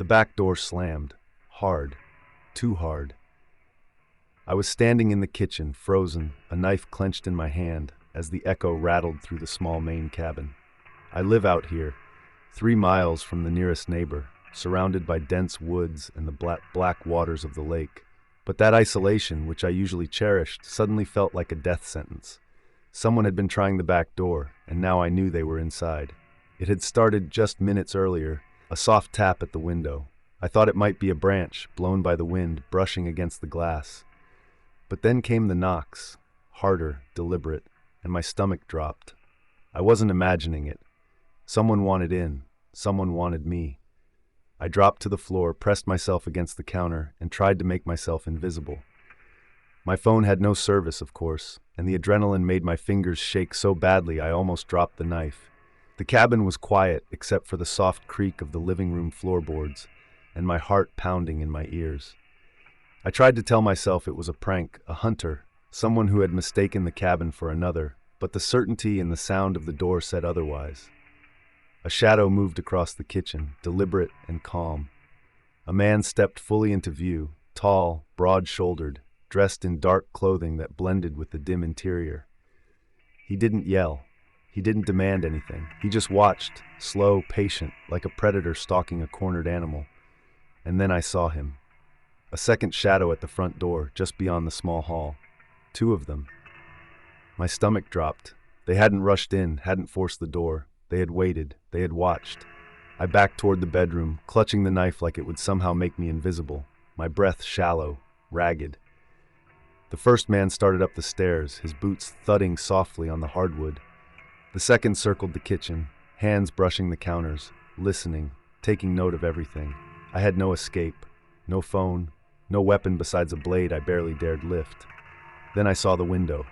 The back door slammed. Hard. Too hard. I was standing in the kitchen, frozen, a knife clenched in my hand, as the echo rattled through the small main cabin. I live out here, 3 miles from the nearest neighbor, surrounded by dense woods and the black waters of the lake. But that isolation, which I usually cherished, suddenly felt like a death sentence. Someone had been trying the back door, and now I knew they were inside. It had started just minutes earlier, a soft tap at the window. I thought it might be a branch, blown by the wind, brushing against the glass. But then came the knocks, harder, deliberate, and my stomach dropped. I wasn't imagining it. Someone wanted in. Someone wanted me. I dropped to the floor, pressed myself against the counter, and tried to make myself invisible. My phone had no service, of course, and the adrenaline made my fingers shake so badly I almost dropped the knife. The cabin was quiet except for the soft creak of the living room floorboards, and my heart pounding in my ears. I tried to tell myself it was a prank, a hunter, someone who had mistaken the cabin for another, but the certainty and the sound of the door said otherwise. A shadow moved across the kitchen, deliberate and calm. A man stepped fully into view, tall, broad-shouldered, dressed in dark clothing that blended with the dim interior. He didn't yell. He didn't demand anything. He just watched, slow, patient, like a predator stalking a cornered animal. And then I saw him. A second shadow at the front door, just beyond the small hall. 2 of them. My stomach dropped. They hadn't rushed in, hadn't forced the door. They had waited. They had watched. I backed toward the bedroom, clutching the knife like it would somehow make me invisible, my breath shallow, ragged. The first man started up the stairs, his boots thudding softly on the hardwood. The second circled the kitchen, hands brushing the counters, listening, taking note of everything. I had no escape, no phone, no weapon besides a blade I barely dared lift. Then I saw the window.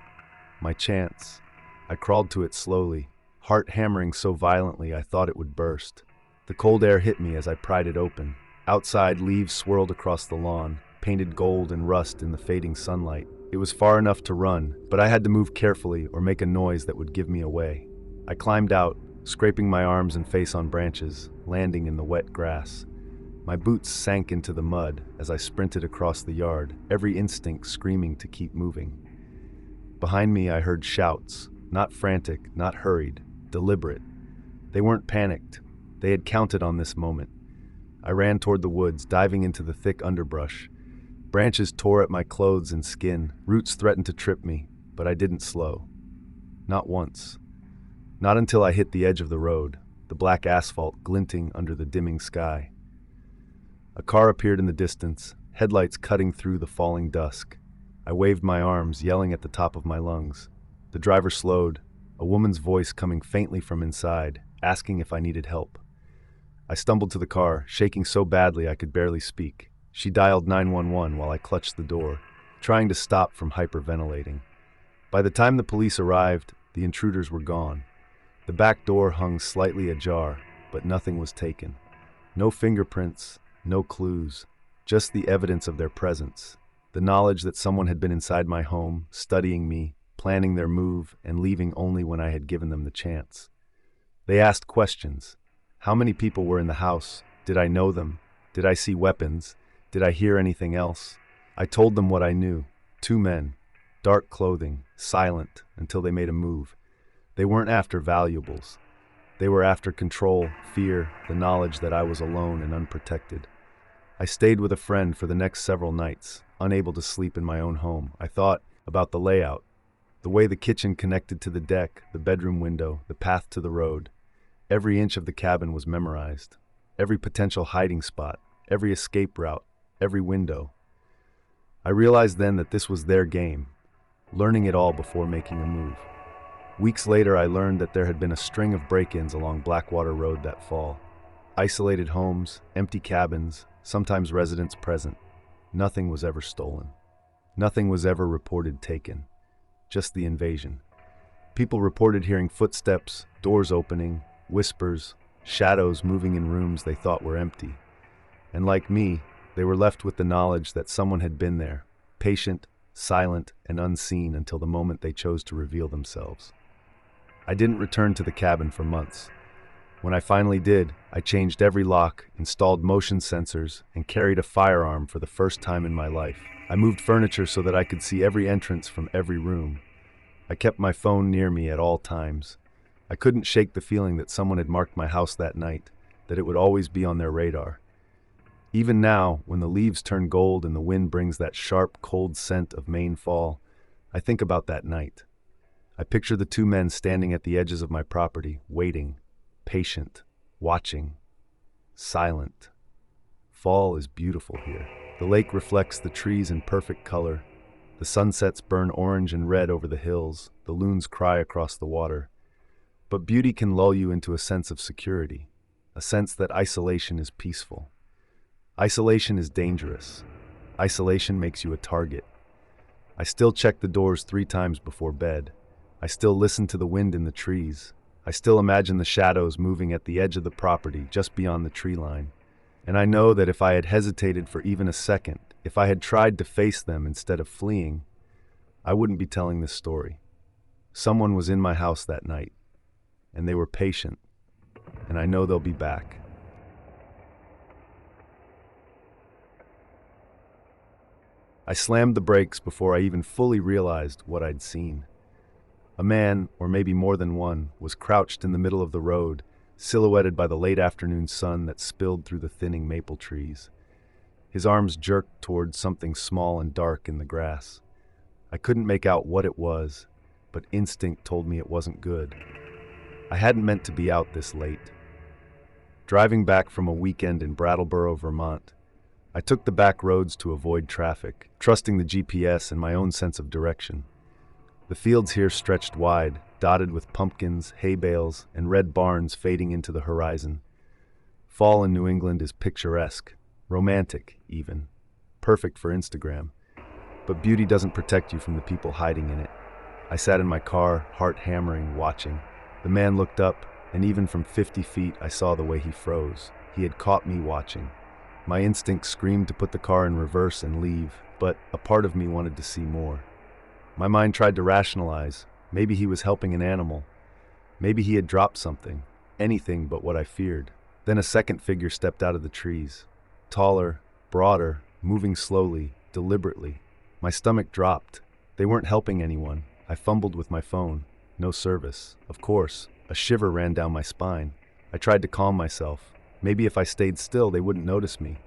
My chance. I crawled to it slowly, heart hammering so violently I thought it would burst. The cold air hit me as I pried it open. Outside, leaves swirled across the lawn, painted gold and rust in the fading sunlight. It was far enough to run, but I had to move carefully or make a noise that would give me away. I climbed out, scraping my arms and face on branches, landing in the wet grass. My boots sank into the mud as I sprinted across the yard, every instinct screaming to keep moving. Behind me I heard shouts, not frantic, not hurried, deliberate. They weren't panicked. They had counted on this moment. I ran toward the woods, diving into the thick underbrush. Branches tore at my clothes and skin. Roots threatened to trip me, but I didn't slow. Not once. Not until I hit the edge of the road, the black asphalt glinting under the dimming sky. A car appeared in the distance, headlights cutting through the falling dusk. I waved my arms, yelling at the top of my lungs. The driver slowed, a woman's voice coming faintly from inside, asking if I needed help. I stumbled to the car, shaking so badly I could barely speak. She dialed 911 while I clutched the door, trying to stop from hyperventilating. By the time the police arrived, the intruders were gone. The back door hung slightly ajar, but nothing was taken. No fingerprints, no clues, just the evidence of their presence. The knowledge that someone had been inside my home, studying me, planning their move, and leaving only when I had given them the chance. They asked questions. How many people were in the house? Did I know them? Did I see weapons? Did I hear anything else? I told them what I knew. 2 men, dark clothing, silent until they made a move. They weren't after valuables. They were after control, fear, the knowledge that I was alone and unprotected. I stayed with a friend for the next several nights, unable to sleep in my own home. I thought about the layout, the way the kitchen connected to the deck, the bedroom window, the path to the road. Every inch of the cabin was memorized. Every potential hiding spot, every escape route, every window. I realized then that this was their game, learning it all before making a move. Weeks later, I learned that there had been a string of break-ins along Blackwater Road that fall. Isolated homes, empty cabins, sometimes residents present. Nothing was ever stolen. Nothing was ever reported taken. Just the invasion. People reported hearing footsteps, doors opening, whispers, shadows moving in rooms they thought were empty. And like me, they were left with the knowledge that someone had been there, patient, silent, and unseen until the moment they chose to reveal themselves. I didn't return to the cabin for months. When I finally did, I changed every lock, installed motion sensors, and carried a firearm for the first time in my life. I moved furniture so that I could see every entrance from every room. I kept my phone near me at all times. I couldn't shake the feeling that someone had marked my house that night, that it would always be on their radar. Even now, when the leaves turn gold and the wind brings that sharp, cold scent of Maine fall, I think about that night. I picture the two men standing at the edges of my property, waiting, patient, watching, silent. Fall is beautiful here. The lake reflects the trees in perfect color. The sunsets burn orange and red over the hills. The loons cry across the water. But beauty can lull you into a sense of security, a sense that isolation is peaceful. Isolation is dangerous. Isolation makes you a target. I still check the doors 3 times before bed. I still listen to the wind in the trees. I still imagine the shadows moving at the edge of the property just beyond the tree line. And I know that if I had hesitated for even a second, if I had tried to face them instead of fleeing, I wouldn't be telling this story. Someone was in my house that night, and they were patient, and I know they'll be back. I slammed the brakes before I even fully realized what I'd seen. A man, or maybe more than one, was crouched in the middle of the road, silhouetted by the late afternoon sun that spilled through the thinning maple trees. His arms jerked toward something small and dark in the grass. I couldn't make out what it was, but instinct told me it wasn't good. I hadn't meant to be out this late. Driving back from a weekend in Brattleboro, Vermont, I took the back roads to avoid traffic, trusting the GPS and my own sense of direction. The fields here stretched wide, dotted with pumpkins, hay bales, and red barns fading into the horizon. Fall in New England is picturesque, romantic even, perfect for Instagram. But beauty doesn't protect you from the people hiding in it. I sat in my car, heart hammering, watching. The man looked up, and even from 50 feet I saw the way he froze. He had caught me watching. My instinct screamed to put the car in reverse and leave, but a part of me wanted to see more. My mind tried to rationalize. Maybe he was helping an animal. Maybe he had dropped something. Anything but what I feared. Then a second figure stepped out of the trees. Taller, broader, moving slowly, deliberately. My stomach dropped. They weren't helping anyone. I fumbled with my phone. No service. Of course, a shiver ran down my spine. I tried to calm myself. Maybe if I stayed still, they wouldn't notice me.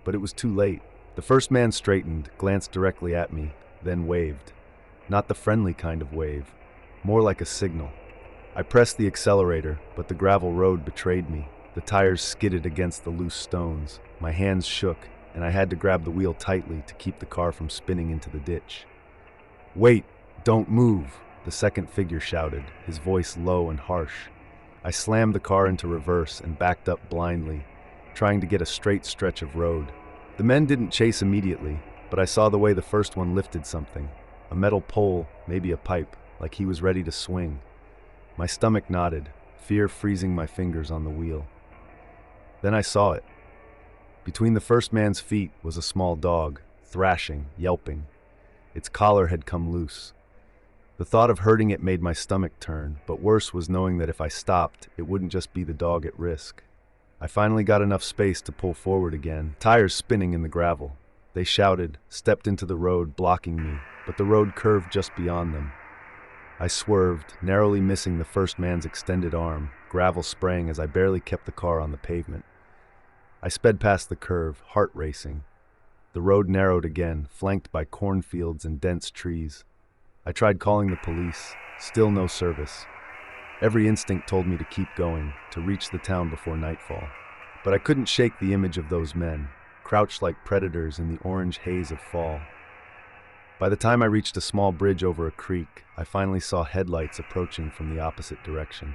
But it was too late. The first man straightened, glanced directly at me, then waved. Not the friendly kind of wave, more like a signal. I pressed the accelerator, but the gravel road betrayed me. The tires skidded against the loose stones. My hands shook, and I had to grab the wheel tightly to keep the car from spinning into the ditch. "Wait, don't move," the second figure shouted, his voice low and harsh. I slammed the car into reverse and backed up blindly, trying to get a straight stretch of road. The men didn't chase immediately, but I saw the way the first one lifted something. A metal pole, maybe a pipe, like he was ready to swing. My stomach knotted, fear freezing my fingers on the wheel. Then I saw it. Between the first man's feet was a small dog, thrashing, yelping. Its collar had come loose. The thought of hurting it made my stomach turn, but worse was knowing that if I stopped, it wouldn't just be the dog at risk. I finally got enough space to pull forward again, tires spinning in the gravel. They shouted, stepped into the road, blocking me, but the road curved just beyond them. I swerved, narrowly missing the first man's extended arm, gravel spraying as I barely kept the car on the pavement. I sped past the curve, heart racing. The road narrowed again, flanked by cornfields and dense trees. I tried calling the police, still no service. Every instinct told me to keep going, to reach the town before nightfall. But I couldn't shake the image of those men, crouched like predators in the orange haze of fall. By the time I reached a small bridge over a creek, I finally saw headlights approaching from the opposite direction.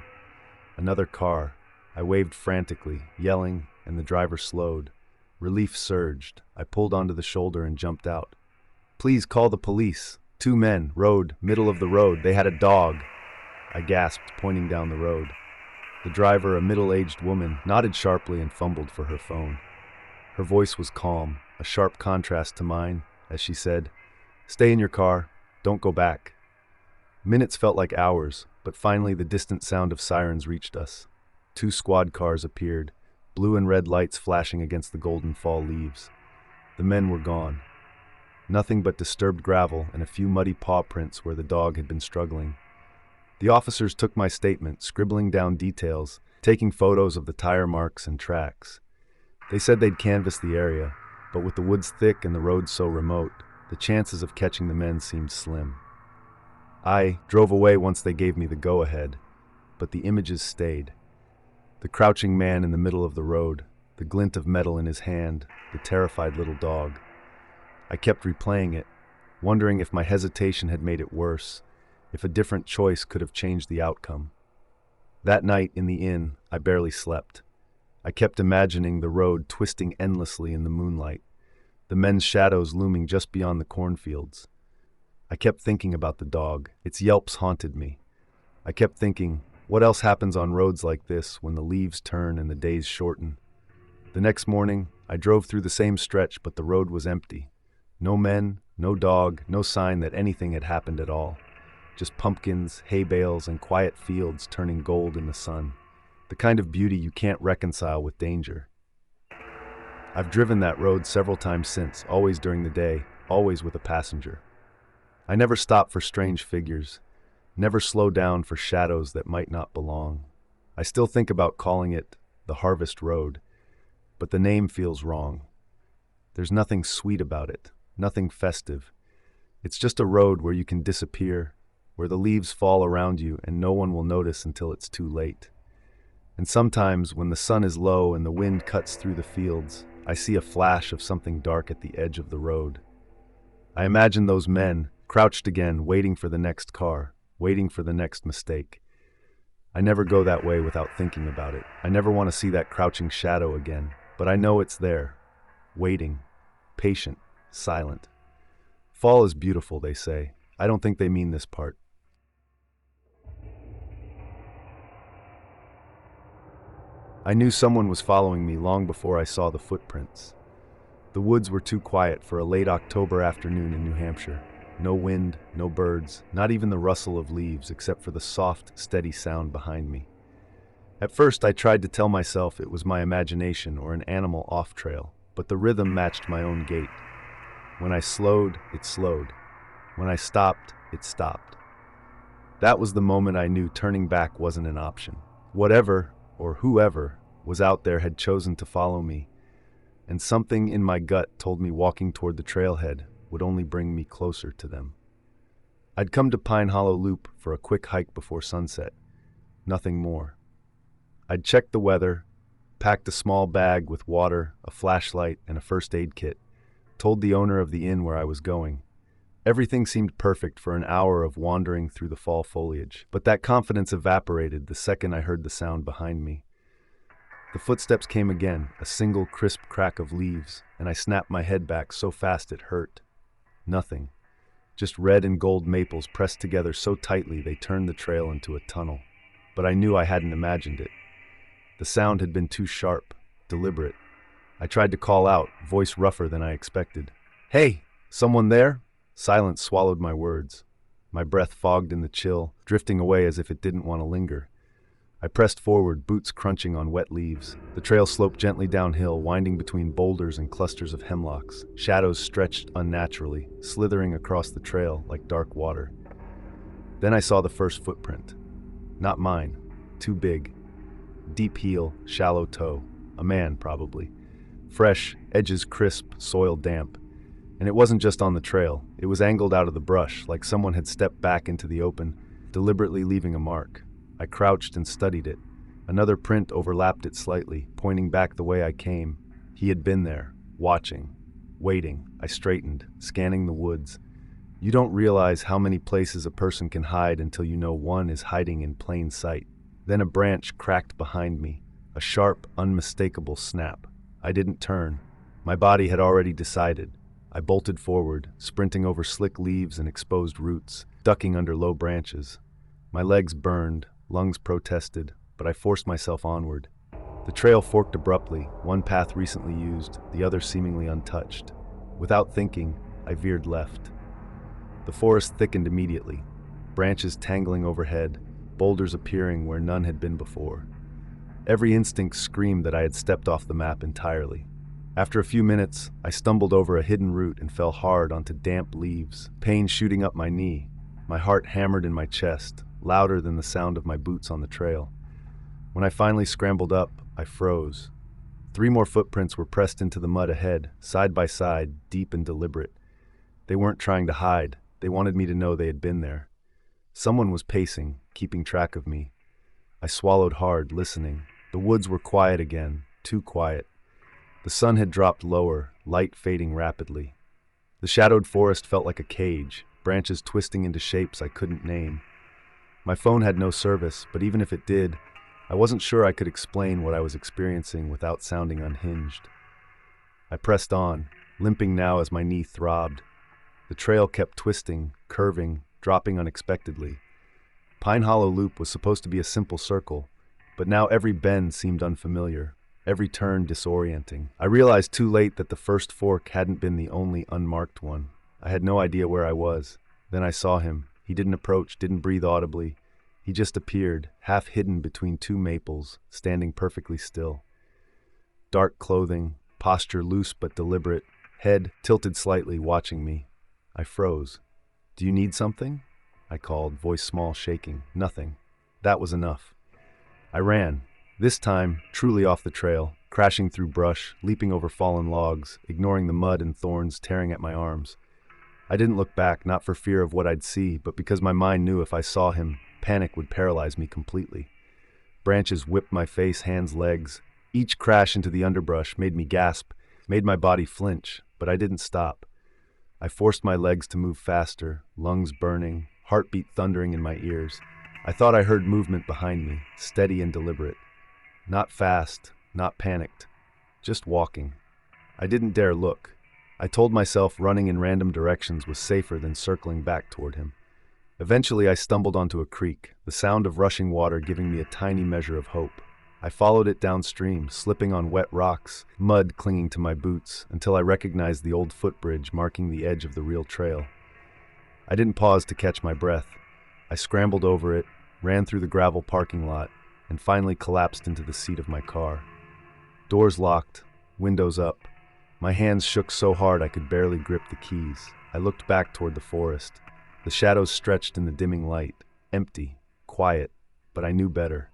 Another car. I waved frantically, yelling, and the driver slowed. Relief surged. I pulled onto the shoulder and jumped out. "Please call the police." 2 men, road, middle of the road. They had a dog. I gasped, pointing down the road. The driver, a middle-aged woman, nodded sharply and fumbled for her phone. Her voice was calm, a sharp contrast to mine, as she said, "Stay in your car. Don't go back." Minutes felt like hours, but finally the distant sound of sirens reached us. 2 squad cars appeared, blue and red lights flashing against the golden fall leaves. The men were gone. Nothing but disturbed gravel and a few muddy paw prints where the dog had been struggling. The officers took my statement, scribbling down details, taking photos of the tire marks and tracks. They said they'd canvass the area, but with the woods thick and the roads so remote, the chances of catching the men seemed slim. I drove away once they gave me the go-ahead, but the images stayed. The crouching man in the middle of the road, the glint of metal in his hand, the terrified little dog. I kept replaying it, wondering if my hesitation had made it worse, if a different choice could have changed the outcome. That night in the inn, I barely slept. I kept imagining the road twisting endlessly in the moonlight, the men's shadows looming just beyond the cornfields. I kept thinking about the dog. Its yelps haunted me. I kept thinking, what else happens on roads like this when the leaves turn and the days shorten? The next morning, I drove through the same stretch, but the road was empty. No men, no dog, no sign that anything had happened at all. Just pumpkins, hay bales, and quiet fields turning gold in the sun. The kind of beauty you can't reconcile with danger. I've driven that road several times since, always during the day, always with a passenger. I never stop for strange figures, never slow down for shadows that might not belong. I still think about calling it the Harvest Road, but the name feels wrong. There's nothing sweet about it, nothing festive. It's just a road where you can disappear, where the leaves fall around you and no one will notice until it's too late. And sometimes, when the sun is low and the wind cuts through the fields, I see a flash of something dark at the edge of the road. I imagine those men, crouched again, waiting for the next car, waiting for the next mistake. I never go that way without thinking about it. I never want to see that crouching shadow again, but I know it's there, waiting, patient, silent. Fall is beautiful, they say. I don't think they mean this part. I knew someone was following me long before I saw the footprints. The woods were too quiet for a late October afternoon in New Hampshire. No wind, no birds, not even the rustle of leaves except for the soft, steady sound behind me. At first I tried to tell myself it was my imagination or an animal off-trail, but the rhythm matched my own gait. When I slowed, it slowed. When I stopped, it stopped. That was the moment I knew turning back wasn't an option. Whatever, or whoever, was out there had chosen to follow me, and something in my gut told me walking toward the trailhead would only bring me closer to them. I'd come to Pine Hollow Loop for a quick hike before sunset. Nothing more. I'd checked the weather, packed a small bag with water, a flashlight, and a first aid kit, told the owner of the inn where I was going. Everything seemed perfect for an hour of wandering through the fall foliage, but that confidence evaporated the second I heard the sound behind me. The footsteps came again, a single crisp crack of leaves, and I snapped my head back so fast it hurt. Nothing. Just red and gold maples pressed together so tightly they turned the trail into a tunnel. But I knew I hadn't imagined it. The sound had been too sharp, deliberate. I tried to call out, voice rougher than I expected. "Hey, someone there?" Silence swallowed my words. My breath fogged in the chill, drifting away as if it didn't want to linger. I pressed forward, boots crunching on wet leaves. The trail sloped gently downhill, winding between boulders and clusters of hemlocks. Shadows stretched unnaturally, slithering across the trail like dark water. Then I saw the first footprint. Not mine. Too big. Deep heel, shallow toe. A man, probably. Fresh, edges crisp, soil damp. And it wasn't just on the trail. It was angled out of the brush, like someone had stepped back into the open, deliberately leaving a mark. I crouched and studied it. Another print overlapped it slightly, pointing back the way I came. He had been there, watching, waiting. I straightened, scanning the woods. You don't realize how many places a person can hide until you know one is hiding in plain sight. Then a branch cracked behind me, a sharp, unmistakable snap. I didn't turn. My body had already decided. I bolted forward, sprinting over slick leaves and exposed roots, ducking under low branches. My legs burned, lungs protested, but I forced myself onward. The trail forked abruptly, one path recently used, the other seemingly untouched. Without thinking, I veered left. The forest thickened immediately, branches tangling overhead, boulders appearing where none had been before. Every instinct screamed that I had stepped off the map entirely. After a few minutes, I stumbled over a hidden root and fell hard onto damp leaves, pain shooting up my knee. My heart hammered in my chest, louder than the sound of my boots on the trail. When I finally scrambled up, I froze. 3 more footprints were pressed into the mud ahead, side by side, deep and deliberate. They weren't trying to hide. They wanted me to know they had been there. Someone was pacing, keeping track of me. I swallowed hard, listening. The woods were quiet again, too quiet. The sun had dropped lower, light fading rapidly. The shadowed forest felt like a cage, branches twisting into shapes I couldn't name. My phone had no service, but even if it did, I wasn't sure I could explain what I was experiencing without sounding unhinged. I pressed on, limping now as my knee throbbed. The trail kept twisting, curving, dropping unexpectedly. Pine Hollow Loop was supposed to be a simple circle, but now every bend seemed unfamiliar, every turn disorienting. I realized too late that the first fork hadn't been the only unmarked one. I had no idea where I was. Then I saw him. He didn't approach, didn't breathe audibly. He just appeared, half hidden between 2 maples, standing perfectly still. Dark clothing, posture loose but deliberate, head tilted slightly, watching me. I froze. "Do you need something?" I called, voice small, shaking. "Nothing." That was enough. I ran, this time truly off the trail, crashing through brush, leaping over fallen logs, ignoring the mud and thorns tearing at my arms. I didn't look back, not for fear of what I'd see, but because my mind knew if I saw him, panic would paralyze me completely. Branches whipped my face, hands, legs. Each crash into the underbrush made me gasp, made my body flinch, but I didn't stop. I forced my legs to move faster, lungs burning, heartbeat thundering in my ears. I thought I heard movement behind me, steady and deliberate. Not fast, not panicked, just walking. I didn't dare look. I told myself running in random directions was safer than circling back toward him. Eventually I stumbled onto a creek, the sound of rushing water giving me a tiny measure of hope. I followed it downstream, slipping on wet rocks, mud clinging to my boots, until I recognized the old footbridge marking the edge of the real trail. I didn't pause to catch my breath. I scrambled over it, ran through the gravel parking lot, and finally collapsed into the seat of my car. Doors locked, windows up. My hands shook so hard I could barely grip the keys. I looked back toward the forest. The shadows stretched in the dimming light, empty, quiet, but I knew better.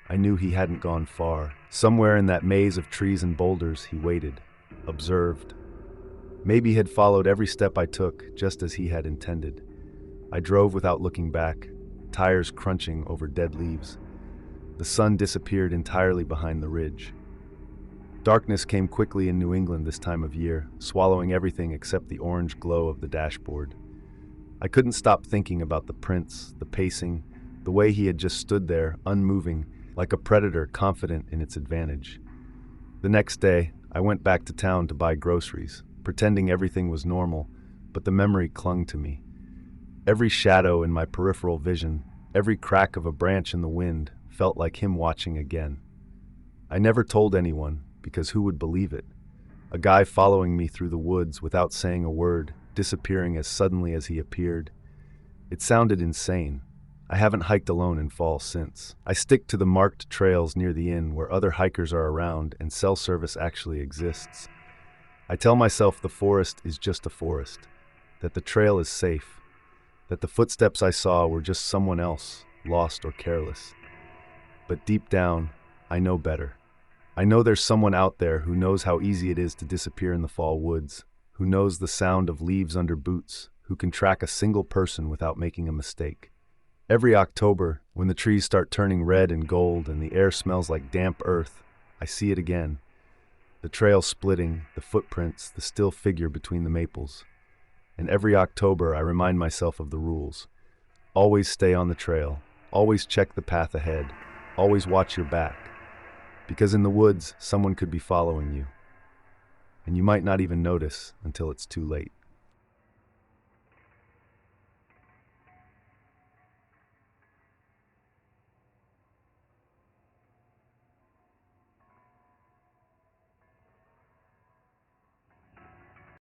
I knew he hadn't gone far. Somewhere in that maze of trees and boulders, he waited, observed. Maybe he had followed every step I took, just as he had intended. I drove without looking back, tires crunching over dead leaves. The sun disappeared entirely behind the ridge. Darkness came quickly in New England this time of year, swallowing everything except the orange glow of the dashboard. I couldn't stop thinking about the prints, the pacing, the way he had just stood there, unmoving, like a predator confident in its advantage. The next day, I went back to town to buy groceries, pretending everything was normal, but the memory clung to me. Every shadow in my peripheral vision, every crack of a branch in the wind, felt like him watching again. I never told anyone, because who would believe it? A guy following me through the woods without saying a word, disappearing as suddenly as he appeared. It sounded insane. I haven't hiked alone in fall since. I stick to the marked trails near the inn where other hikers are around and cell service actually exists. I tell myself the forest is just a forest, that the trail is safe, that the footsteps I saw were just someone else, lost or careless. But deep down, I know better. I know there's someone out there who knows how easy it is to disappear in the fall woods, who knows the sound of leaves under boots, who can track a single person without making a mistake. Every October, when the trees start turning red and gold and the air smells like damp earth, I see it again. The trail splitting, the footprints, the still figure between the maples. And every October I remind myself of the rules. Always stay on the trail. Always check the path ahead. Always watch your back. Because in the woods, someone could be following you. And you might not even notice until it's too late.